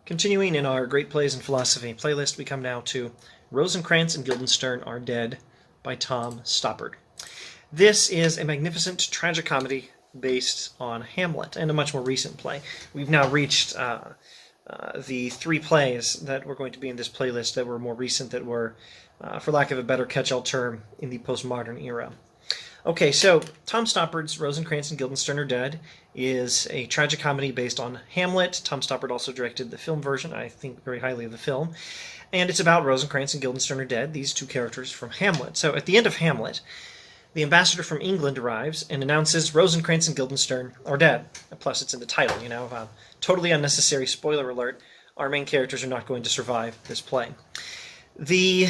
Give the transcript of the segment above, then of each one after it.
Continuing in our Great Plays in Philosophy playlist, we come now to Rosencrantz and Guildenstern Are Dead by Tom Stoppard. This is a magnificent tragicomedy based on Hamlet, and a much more recent play. We've now reached the three plays that were going to be in this playlist that were more recent, that were, for lack of a better catch-all term, in the postmodern era. Okay, so Tom Stoppard's Rosencrantz and Guildenstern Are Dead is a tragicomedy based on Hamlet. Tom Stoppard also directed the film version. I think very highly of the film. And it's about Rosencrantz and Guildenstern Are Dead, these two characters from Hamlet. So at the end of Hamlet, the ambassador from England arrives and announces Rosencrantz and Guildenstern are dead. Plus, it's in the title, you know. Totally unnecessary spoiler alert. Our main characters are not going to survive this play. The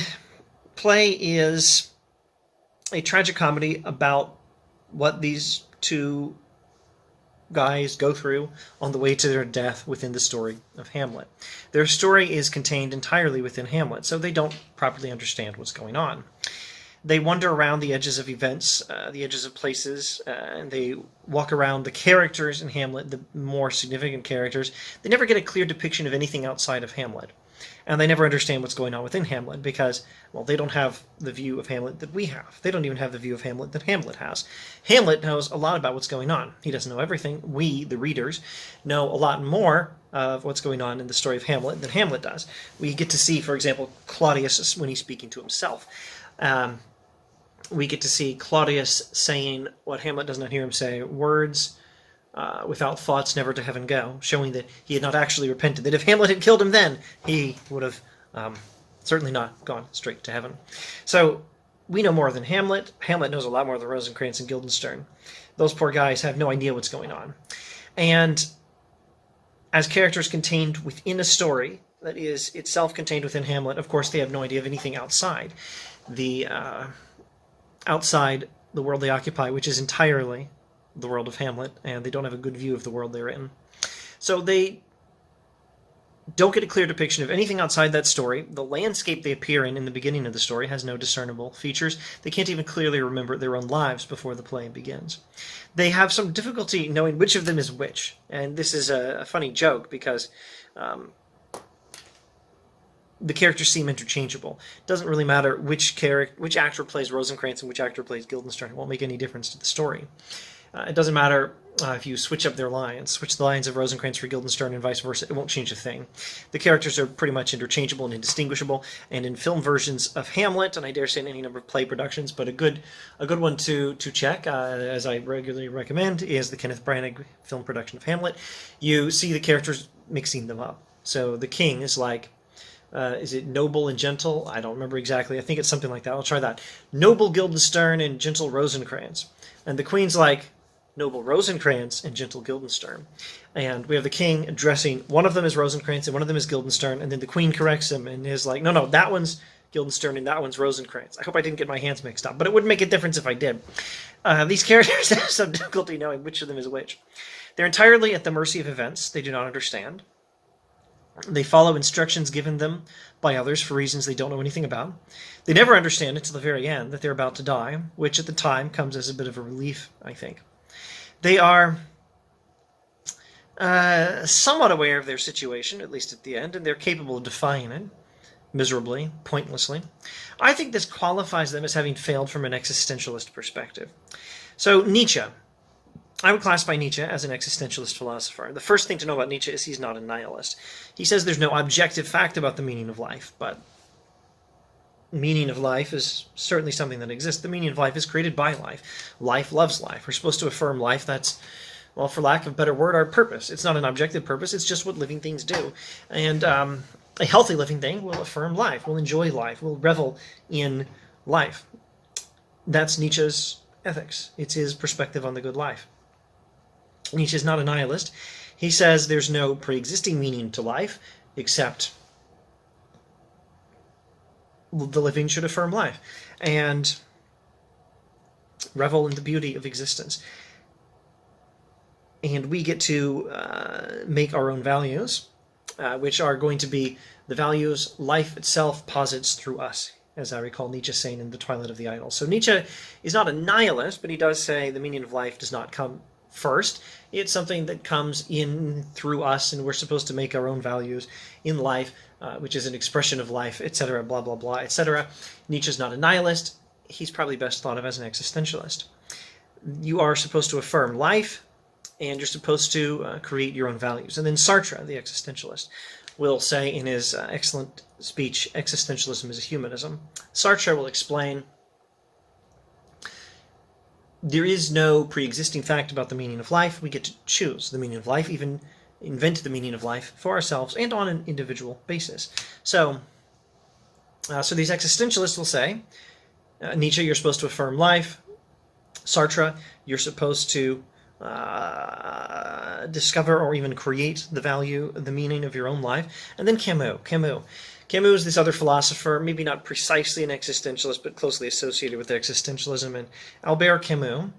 play is a tragicomedy about what these two guys go through on the way to their death within the story of Hamlet. Their story is contained entirely within Hamlet, so they don't properly understand what's going on. They wander around the edges of events, the edges of places, and they walk around the characters in Hamlet, the more significant characters. They never get a clear depiction of anything outside of Hamlet. And they never understand what's going on within Hamlet because, well, they don't have the view of Hamlet that we have. They don't even have the view of Hamlet that Hamlet has. Hamlet knows a lot about what's going on. He doesn't know everything. We, the readers, know a lot more of what's going on in the story of Hamlet than Hamlet does. We get to see, for example, Claudius when he's speaking to himself. We get to see Claudius saying what Hamlet does not hear him say, words without thoughts never to heaven go, showing that he had not actually repented, that if Hamlet had killed him then, he would have certainly not gone straight to heaven. So we know more than Hamlet. Hamlet knows a lot more than Rosencrantz and Guildenstern. Those poor guys have no idea what's going on. And as characters contained within a story that is itself contained within Hamlet, of course they have no idea of anything outside the world they occupy, which is entirely the world of Hamlet, and they don't have a good view of the world they're in. So they don't get a clear depiction of anything outside that story. The landscape they appear in the beginning of the story has no discernible features. They can't even clearly remember their own lives before the play begins. They have some difficulty knowing which of them is which, and this is a funny joke because the characters seem interchangeable. It doesn't really matter which actor plays Rosencrantz and which actor plays Guildenstern. It won't make any difference to the story. It doesn't matter if you switch up their lines, switch the lines of Rosencrantz for Guildenstern and vice versa. It won't change a thing. The characters are pretty much interchangeable and indistinguishable, and in film versions of Hamlet, and I dare say in any number of play productions, but a good one to check, as I regularly recommend, is the Kenneth Branagh film production of Hamlet. You see the characters mixing them up. So the king is like, is it noble and gentle? I don't remember exactly. I think it's something like that. I'll try that. Noble Guildenstern and gentle Rosencrantz. And the queen's like, noble Rosencrantz and gentle Guildenstern. And we have the king addressing, one of them is Rosencrantz and one of them is Guildenstern, and then the queen corrects him and is like, no, that one's Guildenstern and that one's Rosencrantz. I hope I didn't get my hands mixed up, but it wouldn't make a difference if I did. These characters have some difficulty knowing which of them is which. They're entirely at the mercy of events they do not understand. They follow instructions given them by others for reasons they don't know anything about. They never understand until the very end that they're about to die, which at the time comes as a bit of a relief, I think. They are somewhat aware of their situation, at least at the end, and they're capable of defying it, miserably, pointlessly. I think this qualifies them as having failed from an existentialist perspective. So Nietzsche. I would classify Nietzsche as an existentialist philosopher. The first thing to know about Nietzsche is he's not a nihilist. He says there's no objective fact about the meaning of life, but meaning of life is certainly something that exists. The meaning of life is created by life. Life loves life. We're supposed to affirm life. That's, well, for lack of a better word, our purpose. It's not an objective purpose. It's just what living things do. And a healthy living thing will affirm life, will enjoy life, will revel in life. That's Nietzsche's ethics. It's his perspective on the good life. Nietzsche is not a nihilist. He says there's no pre-existing meaning to life except the living should affirm life and revel in the beauty of existence. And we get to make our own values, which are going to be the values life itself posits through us, as I recall Nietzsche saying in The Twilight of the Idols. So Nietzsche is not a nihilist, but he does say the meaning of life does not come first. It's something that comes in through us, and we're supposed to make our own values in life, which is an expression of life, etc., blah, blah, blah, etc. Nietzsche's not a nihilist. He's probably best thought of as an existentialist. You are supposed to affirm life, and you're supposed to create your own values. And then Sartre, the existentialist, will say in his excellent speech, Existentialism is a humanism. Sartre will explain there is no pre-existing fact about the meaning of life. We get to choose the meaning of life, even invent the meaning of life for ourselves and on an individual basis. So these existentialists will say, Nietzsche, you're supposed to affirm life. Sartre, you're supposed to discover or even create the value, the meaning of your own life. And then Camus. Camus is this other philosopher, maybe not precisely an existentialist, but closely associated with existentialism. And Albert Camus,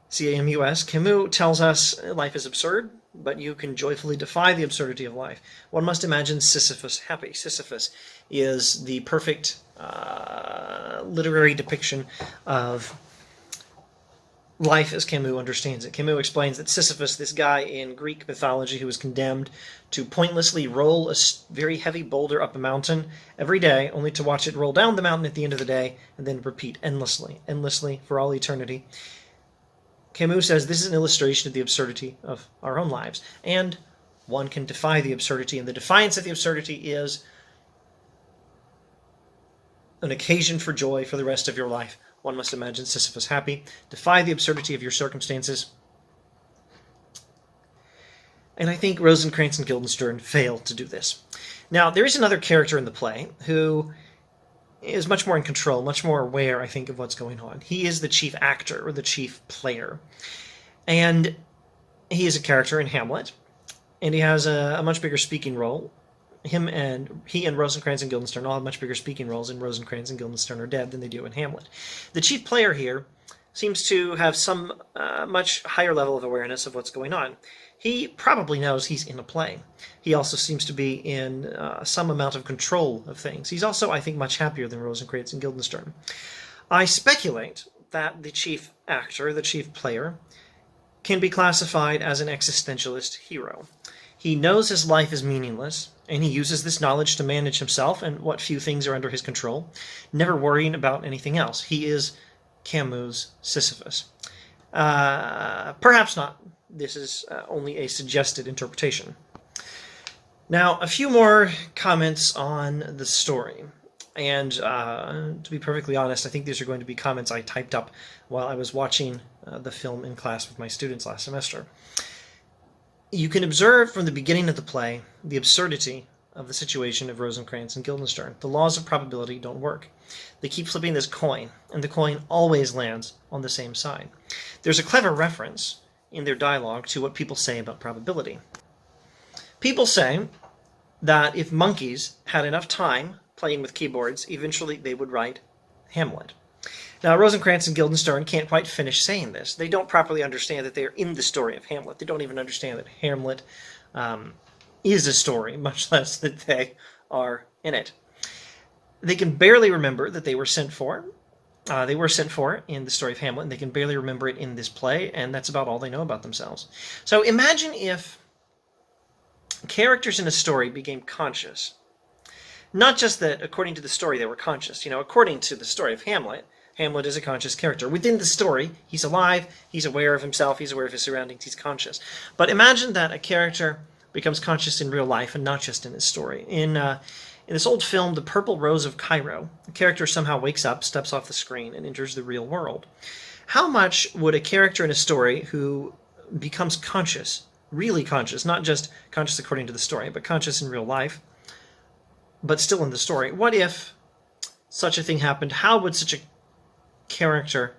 C-A-M-U-S, Camus tells us life is absurd, but you can joyfully defy the absurdity of life. One must imagine Sisyphus happy. Sisyphus is the perfect literary depiction of life as Camus understands it. Camus explains that Sisyphus, this guy in Greek mythology who was condemned to pointlessly roll a very heavy boulder up a mountain every day, only to watch it roll down the mountain at the end of the day, and then repeat endlessly for all eternity. Camus says this is an illustration of the absurdity of our own lives, and one can defy the absurdity, and the defiance of the absurdity is an occasion for joy for the rest of your life. One must imagine Sisyphus happy. Defy the absurdity of your circumstances. And I think Rosencrantz and Guildenstern fail to do this. Now, there is another character in the play who is much more in control, much more aware, I think, of what's going on. He is the chief actor, or the chief player. And he is a character in Hamlet, and he has a much bigger speaking role. He and Rosencrantz and Guildenstern all have much bigger speaking roles in Rosencrantz and Guildenstern Are Dead than they do in Hamlet. The chief player here seems to have some much higher level of awareness of what's going on. He probably knows he's in a play. He also seems to be in some amount of control of things. He's also, I think, much happier than Rosencrantz and Guildenstern. I speculate that the chief actor, the chief player, can be classified as an existentialist hero. He knows his life is meaningless, and he uses this knowledge to manage himself and what few things are under his control, never worrying about anything else. He is Camus' Sisyphus. Perhaps not. This is only a suggested interpretation. Now, a few more comments on the story. And to be perfectly honest, I think these are going to be comments I typed up while I was watching the film in class with my students last semester. You can observe from the beginning of the play the absurdity of the situation of Rosencrantz and Guildenstern. The laws of probability don't work. They keep flipping this coin, and the coin always lands on the same side. There's a clever reference in their dialogue to what people say about probability. People say that if monkeys had enough time playing with keyboards, eventually they would write Hamlet. Now, Rosencrantz and Guildenstern can't quite finish saying this. They don't properly understand that they're in the story of Hamlet. They don't even understand that Hamlet is a story, much less that they are in it. They can barely remember that they were sent for. They were sent for in the story of Hamlet, and they can barely remember it in this play, and that's about all they know about themselves. So imagine if characters in a story became conscious. Not just that, according to the story, they were conscious. According to the story of Hamlet, Hamlet is a conscious character. Within the story, he's alive, he's aware of himself, he's aware of his surroundings, he's conscious. But imagine that a character becomes conscious in real life and not just in his story. In this old film, The Purple Rose of Cairo, the character somehow wakes up, steps off the screen, and enters the real world. How much would a character in a story who becomes conscious, really conscious, not just conscious according to the story, but conscious in real life, but still in the story, what if such a thing happened? How would such a character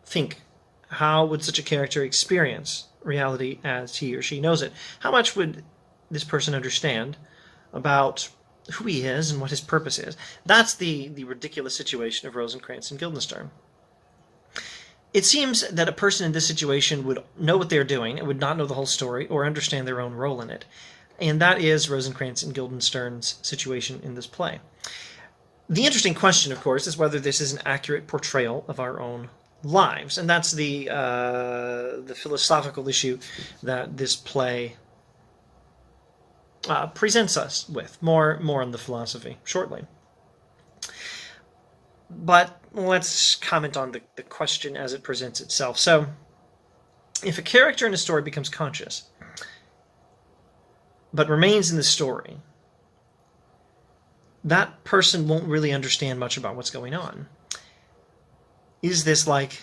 think? How would such a character experience reality as he or she knows it? How much would this person understand about who he is and what his purpose is? That's the ridiculous situation of Rosencrantz and Guildenstern. It seems that a person in this situation would know what they're doing and would not know the whole story or understand their own role in it. And that is Rosencrantz and Guildenstern's situation in this play. The interesting question, of course, is whether this is an accurate portrayal of our own lives. And that's the philosophical issue that this play presents us with. More on the philosophy shortly. But let's comment on the question as it presents itself. So, if a character in a story becomes conscious, but remains in the story, that person won't really understand much about what's going on. Is this like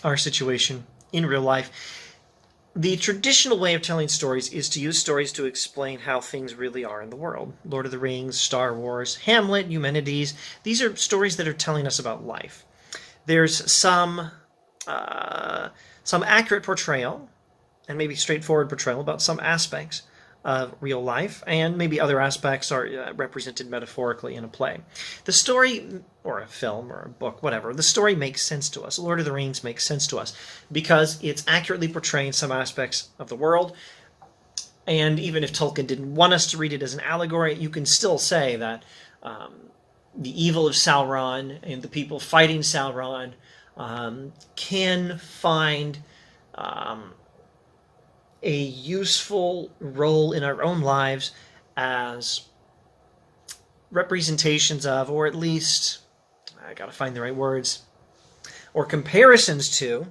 our situation in real life? The traditional way of telling stories is to use stories to explain how things really are in the world. Lord of the Rings, Star Wars, Hamlet, Eumenides. These are stories that are telling us about life. There's some accurate portrayal, and maybe straightforward portrayal about some aspects of real life, and maybe other aspects are represented metaphorically in a play. The story, or a film, or a book, whatever, the story makes sense to us. Lord of the Rings makes sense to us because it's accurately portraying some aspects of the world, and even if Tolkien didn't want us to read it as an allegory, you can still say that the evil of Sauron and the people fighting Sauron can find a useful role in our own lives as representations of, or at least, I gotta find the right words, or comparisons to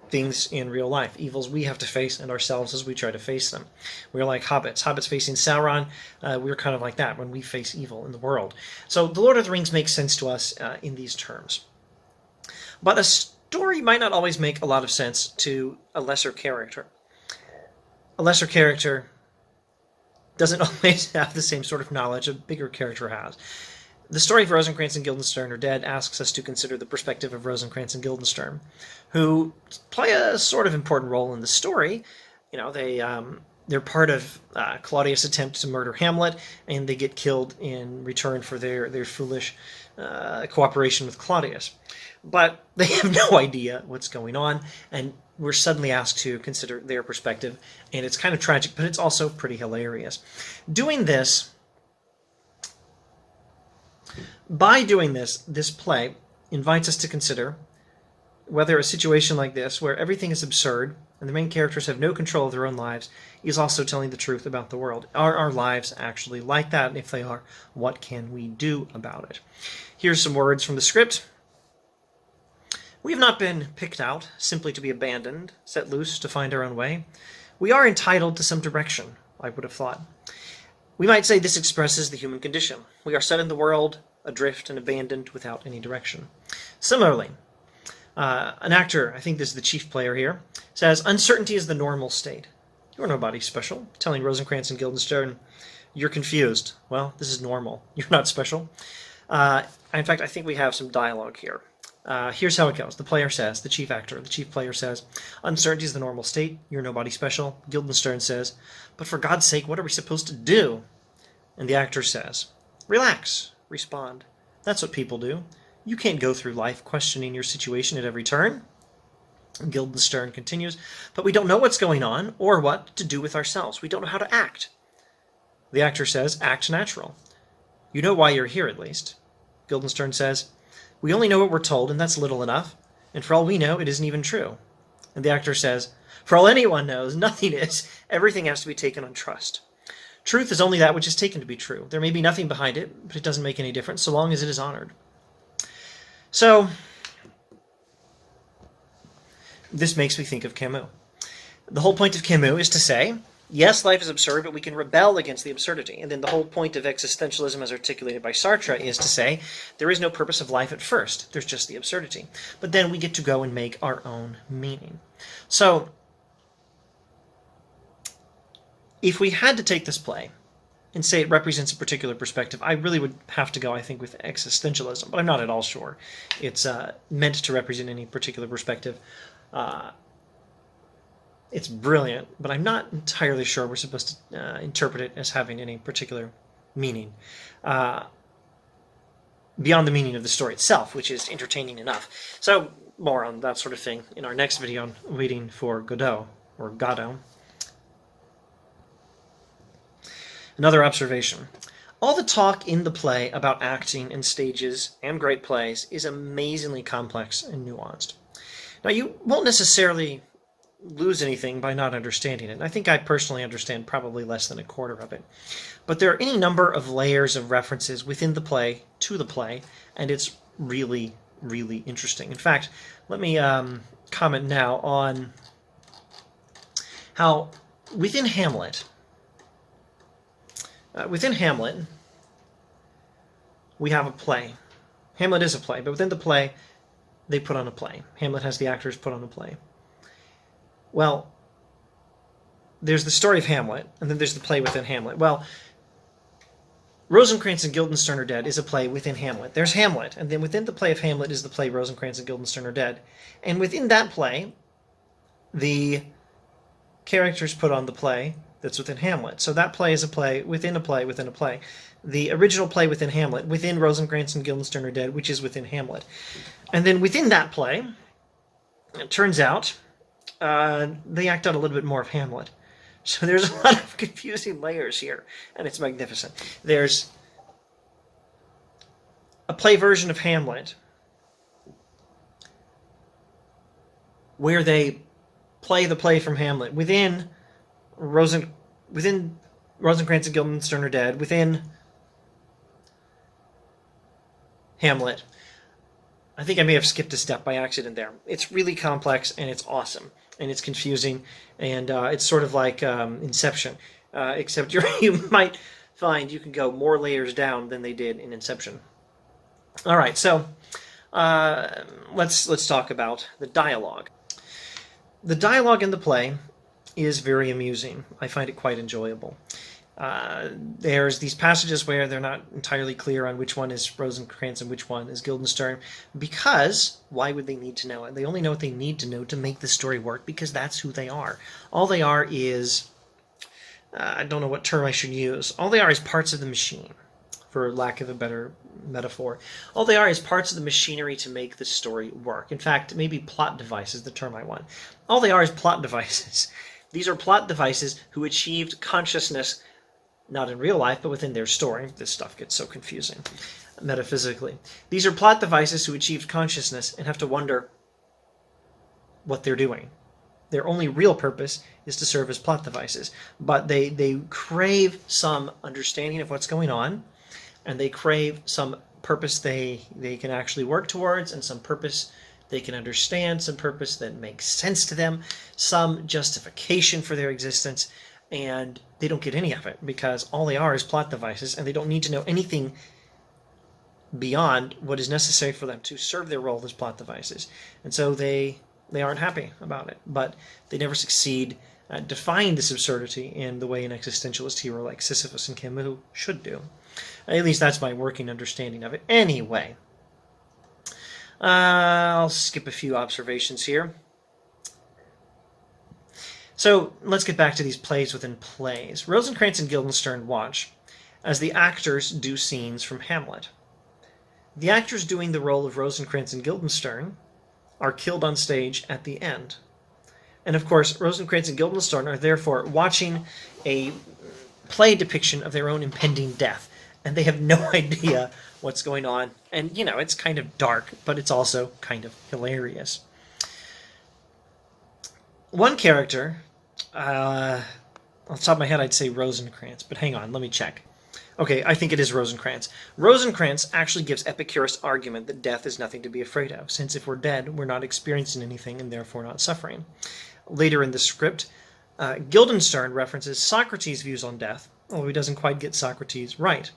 things in real life, evils we have to face and ourselves as we try to face them. We're like hobbits facing Sauron. We're kind of like that when we face evil in the world. So the Lord of the Rings makes sense to us in these terms. But a story might not always make a lot of sense to a lesser character. A lesser character doesn't always have the same sort of knowledge a bigger character has. The story of Rosencrantz and Guildenstern are dead asks us to consider the perspective of Rosencrantz and Guildenstern, who play a sort of important role in the story. You know, they're part of Claudius' attempt to murder Hamlet, and they get killed in return for their foolish cooperation with Claudius. But they have no idea what's going on, and we're suddenly asked to consider their perspective, and it's kind of tragic, but it's also pretty hilarious. By doing this play invites us to consider whether a situation like this, where everything is absurd and the main characters have no control of their own lives, is also telling the truth about the world. Are our lives actually like that? And if they are, what can we do about it? Here's some words from the script. We have not been picked out simply to be abandoned, set loose to find our own way. We are entitled to some direction, I would have thought. We might say this expresses the human condition. We are set in the world, adrift and abandoned without any direction. Similarly, an actor, I think this is the chief player here, says, uncertainty is the normal state. You're nobody special. Telling Rosencrantz and Guildenstern, you're confused. Well, this is normal. You're not special. In fact, I think we have some dialogue here. Here's how it goes. The player says, the chief player says, uncertainty is the normal state. You're nobody special. Guildenstern says, but for God's sake, what are we supposed to do? And the actor says, relax, respond. That's what people do. You can't go through life questioning your situation at every turn. And Guildenstern continues, but we don't know what's going on or what to do with ourselves. We don't know how to act. The actor says, act natural. You know why you're here, at least. Guildenstern says, we only know what we're told, and that's little enough. And for all we know, it isn't even true. And the actor says, for all anyone knows, nothing is. Everything has to be taken on trust. Truth is only that which is taken to be true. There may be nothing behind it, but it doesn't make any difference so long as it is honored. So, this makes me think of Camus. The whole point of Camus is to say, yes, life is absurd, but we can rebel against the absurdity. And then the whole point of existentialism as articulated by Sartre is to say, there is no purpose of life at first. There's just the absurdity. But then we get to go and make our own meaning. So, if we had to take this play and say it represents a particular perspective, I really would have to go, I think, with existentialism. But I'm not at all sure it's meant to represent any particular perspective. It's brilliant, but I'm not entirely sure we're supposed to interpret it as having any particular meaning beyond the meaning of the story itself, which is entertaining enough. So more on that sort of thing in our next video on Waiting for Godot, or Godot. Another observation. All the talk in the play about acting and stages and great plays is amazingly complex and nuanced. Now, you won't necessarily lose anything by not understanding it. I think I personally understand probably less than a quarter of it. But there are any number of layers of references within the play to the play, and it's really, really interesting. In fact, let me comment now on how within Hamlet, we have a play. Hamlet is a play, but within the play, they put on a play. Hamlet has the actors put on a play. Well, there's the story of Hamlet, and then there's the play within Hamlet. Well, Rosencrantz and Guildenstern are Dead is a play within Hamlet. There's Hamlet, and then within the play of Hamlet is the play Rosencrantz and Guildenstern are Dead. And within that play, the characters put on the play that's within Hamlet. So that play is a play within a play within a play. The original play within Hamlet, within Rosencrantz and Guildenstern are Dead, which is within Hamlet. And then within that play, it turns out they act out a little bit more of Hamlet. So there's a lot of confusing layers here, and it's magnificent. There's a play version of Hamlet where they play the play from Hamlet within Rosencrantz and Guildenstern are Dead, within Hamlet. I think I may have skipped a step by accident there. It's really complex, and it's awesome, and it's confusing, and it's sort of like Inception, except you might find you can go more layers down than they did in Inception. All right, so let's talk about the dialogue. The dialogue in the play is very amusing. I find it quite enjoyable. There's these passages where they're not entirely clear on which one is Rosencrantz and which one is Guildenstern, because why would they need to know it? They only know what they need to know to make the story work, because that's who they are. All they are is, I don't know what term I should use, all they are is parts of the machine, for lack of a better metaphor. All they are is parts of the machinery to make the story work. In fact, maybe plot device is the term I want. All they are is plot devices. These are plot devices who achieved consciousness not in real life, but within their story. This stuff gets so confusing metaphysically. These are plot devices who achieved consciousness and have to wonder what they're doing. Their only real purpose is to serve as plot devices, but they crave some understanding of what's going on, and they crave some purpose they can actually work towards, and some purpose they can understand, some purpose that makes sense to them, some justification for their existence. And they don't get any of it, because all they are is plot devices, and they don't need to know anything beyond what is necessary for them to serve their role as plot devices. And so they aren't happy about it, but they never succeed at defying this absurdity in the way an existentialist hero like Sisyphus and Camus should do. At least that's my working understanding of it. Anyway, I'll skip a few observations here. So let's get back to these plays within plays. Rosencrantz and Guildenstern watch as the actors do scenes from Hamlet. The actors doing the role of Rosencrantz and Guildenstern are killed on stage at the end. And of course, Rosencrantz and Guildenstern are therefore watching a play depiction of their own impending death, and they have no idea what's going on. And, you know, it's kind of dark, but it's also kind of hilarious. One character, off the top of my head, I'd say Rosencrantz, but hang on, let me check. Okay, I think it is Rosencrantz. Rosencrantz actually gives Epicurus' argument that death is nothing to be afraid of, since if we're dead, we're not experiencing anything and therefore not suffering. Later in the script, Guildenstern references Socrates' views on death, although he doesn't quite get Socrates right.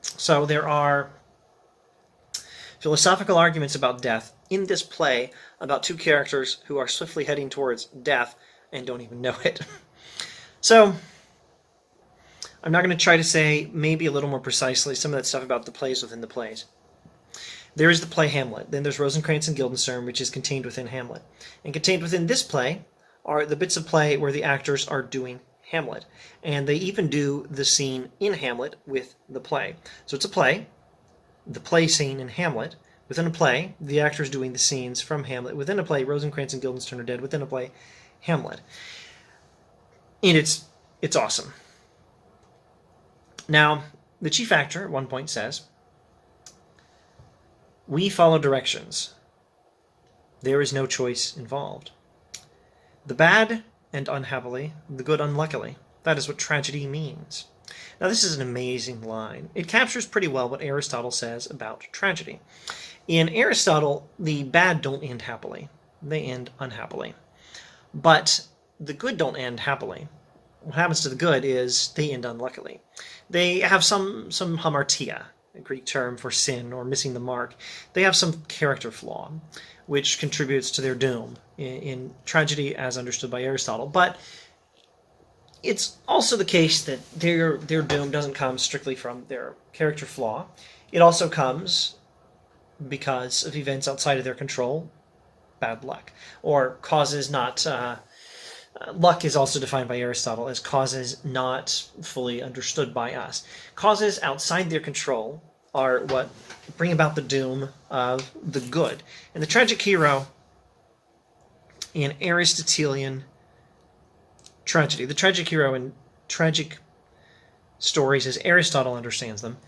So there are philosophical arguments about death in this play about two characters who are swiftly heading towards death and don't even know it. So I'm not going to try to say maybe a little more precisely some of that stuff about the plays within the plays. There is the play Hamlet. Then there's Rosencrantz and Guildenstern, which is contained within Hamlet. And contained within this play are the bits of play where the actors are doing Hamlet. And they even do the scene in Hamlet with the play. So it's a play, the play scene in Hamlet. Within a play, the actors doing the scenes from Hamlet. Within a play, Rosencrantz and Guildenstern are Dead. Within a play, Hamlet. And it's awesome. Now, the chief actor at one point says, "We follow directions. There is no choice involved. The bad and unhappily, the good unluckily. That is what tragedy means." Now, this is an amazing line. It captures pretty well what Aristotle says about tragedy. In Aristotle, the bad don't end happily. They end unhappily. But the good don't end happily. What happens to the good is they end unluckily. They have some hamartia, a Greek term for sin or missing the mark. They have some character flaw, which contributes to their doom in tragedy as understood by Aristotle. But it's also the case that their doom doesn't come strictly from their character flaw. It also comes because of events outside of their control, bad luck, or causes not... luck is also defined by Aristotle as causes not fully understood by us. Causes outside their control are what bring about the doom of the good. And the tragic hero in Aristotelian tragedy, the tragic hero in tragic stories as Aristotle understands them,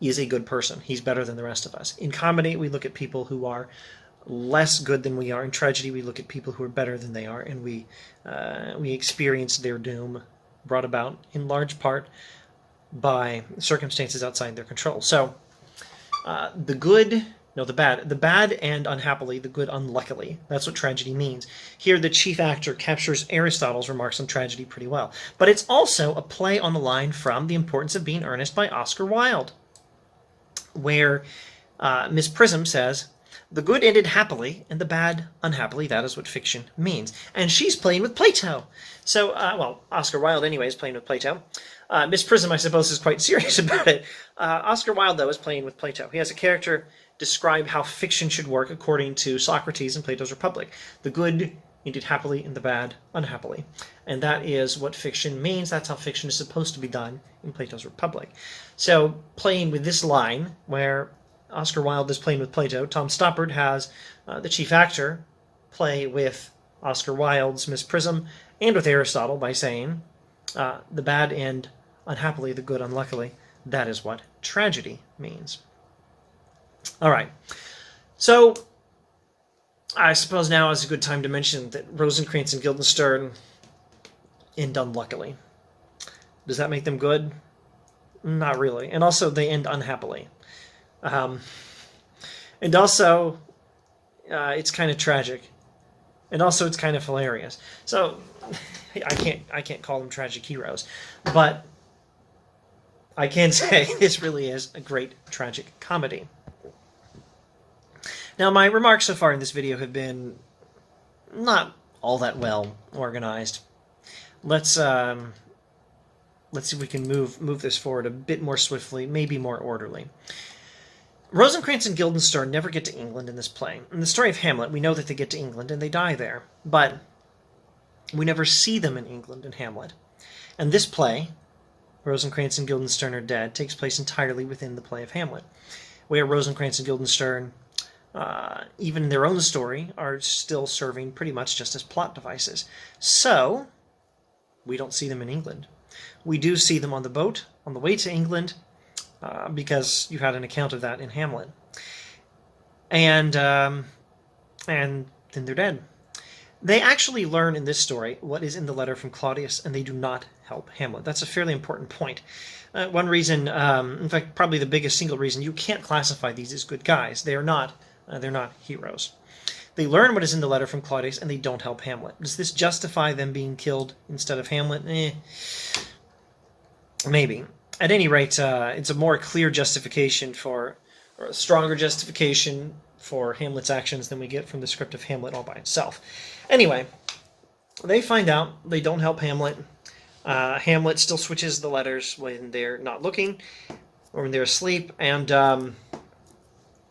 is a good person. He's better than the rest of us. In comedy, we look at people who are less good than we are. In tragedy, we look at people who are better than they are, and we experience their doom brought about in large part by circumstances outside their control. So, the bad and unhappily, the good unluckily. That's what tragedy means. Here, the chief actor captures Aristotle's remarks on tragedy pretty well. But it's also a play on the line from The Importance of Being Earnest by Oscar Wilde, where Miss Prism says, "The good ended happily, and the bad unhappily. That is what fiction means." And she's playing with Plato. So, Oscar Wilde anyway is playing with Plato. Miss Prism, I suppose, is quite serious about it. Oscar Wilde, though, is playing with Plato. He has a character describe how fiction should work according to Socrates in Plato's Republic. The good ended happily, and the bad unhappily. And that is what fiction means. That's how fiction is supposed to be done in Plato's Republic. So, playing with this line, where Oscar Wilde is playing with Plato, Tom Stoppard has the chief actor play with Oscar Wilde's Miss Prism and with Aristotle by saying, the bad end unhappily, the good unluckily. That is what tragedy means. All right. So, I suppose now is a good time to mention that Rosencrantz and Guildenstern end unluckily. Does that make them good? Not really. And also, they end unhappily. And also, it's kind of tragic. And also, it's kind of hilarious. So, I can't call them tragic heroes. But I can say this really is a great tragic comedy. Now, my remarks so far in this video have been not all that well organized. Let's see if we can move this forward a bit more swiftly, maybe more orderly. Rosencrantz and Guildenstern never get to England in this play. In the story of Hamlet, we know that they get to England and they die there, but we never see them in England in Hamlet. And this play, Rosencrantz and Guildenstern Are Dead, takes place entirely within the play of Hamlet, where Rosencrantz and Guildenstern, even in their own story, are still serving pretty much just as plot devices. So, we don't see them in England. We do see them on the boat on the way to England, because you had an account of that in Hamlet. And then they're dead. They actually learn in this story what is in the letter from Claudius, and they do not help Hamlet. That's a fairly important point. One reason, in fact, probably the biggest single reason, you can't classify these as good guys. They're not heroes. They learn what is in the letter from Claudius, and they don't help Hamlet. Does this justify them being killed instead of Hamlet? Maybe. At any rate, it's a more clear justification or a stronger justification for Hamlet's actions than we get from the script of Hamlet all by itself. Anyway, they find out they don't help Hamlet. Hamlet still switches the letters when they're not looking or when they're asleep, and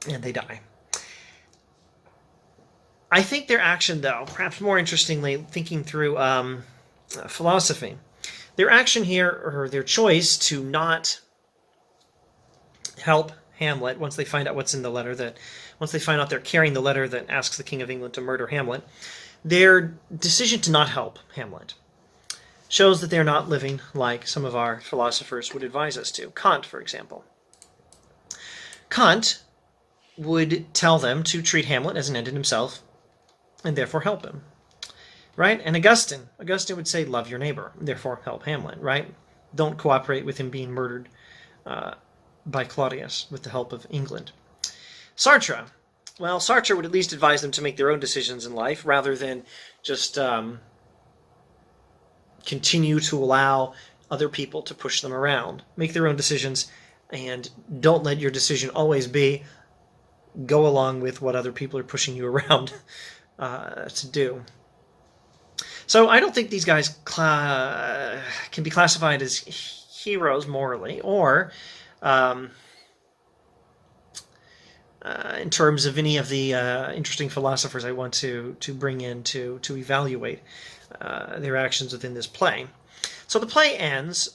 they die. I think their action, though, perhaps more interestingly, thinking through philosophy, their action here, or their choice to not help Hamlet once they find out what's in the letter, once they find out they're carrying the letter that asks the King of England to murder Hamlet, their decision to not help Hamlet shows that they're not living like some of our philosophers would advise us to. Kant, for example. Kant would tell them to treat Hamlet as an end in himself and therefore help him, right? And Augustine would say, love your neighbor, therefore help Hamlet, right? Don't cooperate with him being murdered by Claudius with the help of England. Sartre. Well, Sartre would at least advise them to make their own decisions in life rather than just continue to allow other people to push them around. Make their own decisions, and don't let your decision always be go along with what other people are pushing you around to do. So I don't think these guys can be classified as heroes morally, or in terms of any of the interesting philosophers I want to bring in to evaluate their actions within this play. So the play ends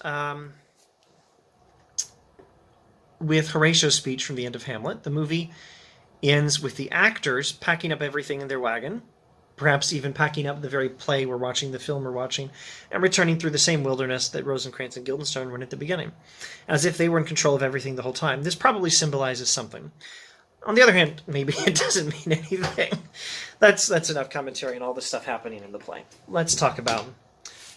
with Horatio's speech from the end of Hamlet. The movie ends with the actors packing up everything in their wagon, perhaps even packing up the very play we're watching, the film we're watching, and returning through the same wilderness that Rosencrantz and Guildenstern were in at the beginning, as if they were in control of everything the whole time. This probably symbolizes something. On the other hand, maybe it doesn't mean anything. That's enough commentary on all this stuff happening in the play. Let's talk about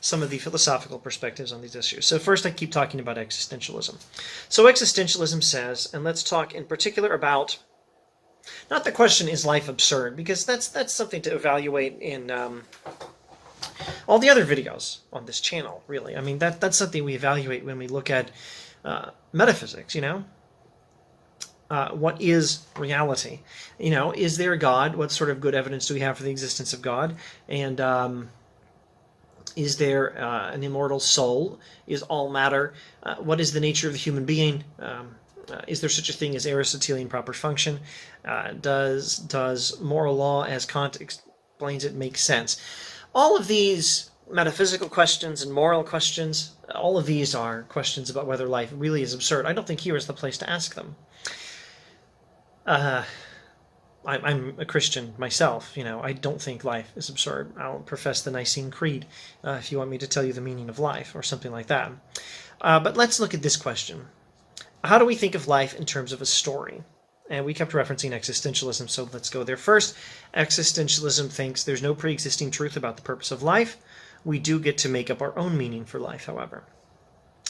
some of the philosophical perspectives on these issues. So first, I keep talking about existentialism. So existentialism says, and let's talk in particular about, not the question, is life absurd? Because that's something to evaluate in all the other videos on this channel, really. I mean, that's something we evaluate when we look at metaphysics, you know? What is reality? You know, is there a God? What sort of good evidence do we have for the existence of God? And is there an immortal soul? Is all matter? What is the nature of the human being? Is there such a thing as Aristotelian proper function? Does moral law, as Kant explains it, make sense? All of these metaphysical questions and moral questions, all of these are questions about whether life really is absurd. I don't think here is the place to ask them. I'm a Christian myself, you know. I don't think life is absurd. I'll profess the Nicene Creed if you want me to tell you the meaning of life or something like that. But let's look at this question. How do we think of life in terms of a story? And we kept referencing existentialism, so let's go there first. Existentialism thinks there's no pre-existing truth about the purpose of life. We do get to make up our own meaning for life, however.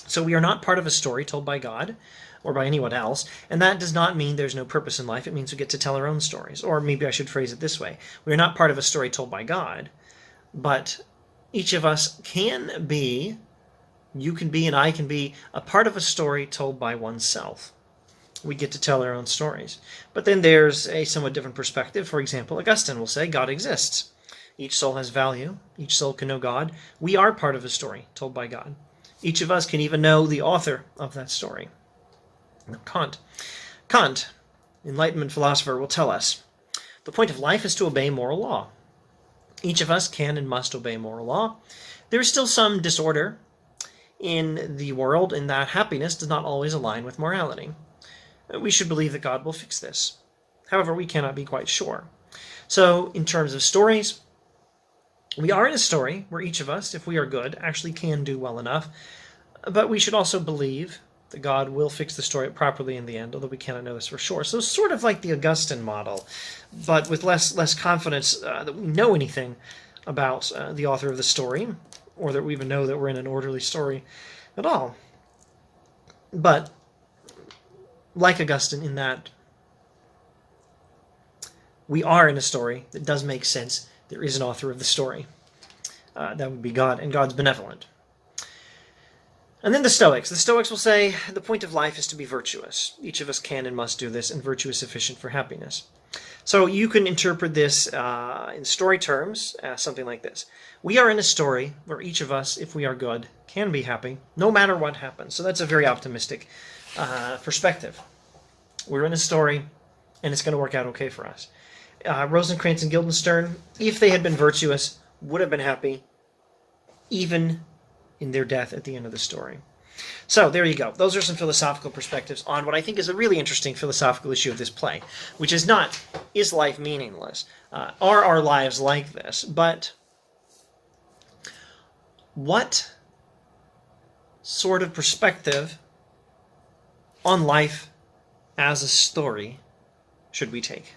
So we are not part of a story told by God or by anyone else, and that does not mean there's no purpose in life. It means we get to tell our own stories. Or maybe I should phrase it this way. We are not part of a story told by God, but each of us can be, you can be and I can be, a part of a story told by oneself. We get to tell our own stories. But then there's a somewhat different perspective. For example, Augustine will say God exists. Each soul has value. Each soul can know God. We are part of a story told by God. Each of us can even know the author of that story. Kant, Enlightenment philosopher, will tell us, the point of life is to obey moral law. Each of us can and must obey moral law. There is still some disorder in the world in that happiness does not always align with morality. We should believe that God will fix this. However, we cannot be quite sure. So, in terms of stories, we are in a story where each of us, if we are good, actually can do well enough. But we should also believe that God will fix the story properly in the end, although we cannot know this for sure. So sort of like the Augustine model, but with less confidence that we know anything about the author of the story, or that we even know that we're in an orderly story at all. But like Augustine in that we are in a story that does make sense. There is an author of the story. That would be God, and God's benevolent. And then the Stoics. The Stoics will say, the point of life is to be virtuous. Each of us can and must do this, and virtue is sufficient for happiness. So you can interpret this in story terms, something like this. We are in a story where each of us, if we are good, can be happy, no matter what happens. So that's a very optimistic perspective. We're in a story, and it's going to work out okay for us. Rosencrantz and Guildenstern, if they had been virtuous, would have been happy, even in their death at the end of the story. So there you go. Those are some philosophical perspectives on what I think is a really interesting philosophical issue of this play, which is not, is life meaningless? Are our lives like this? But what sort of perspective on life as a story should we take?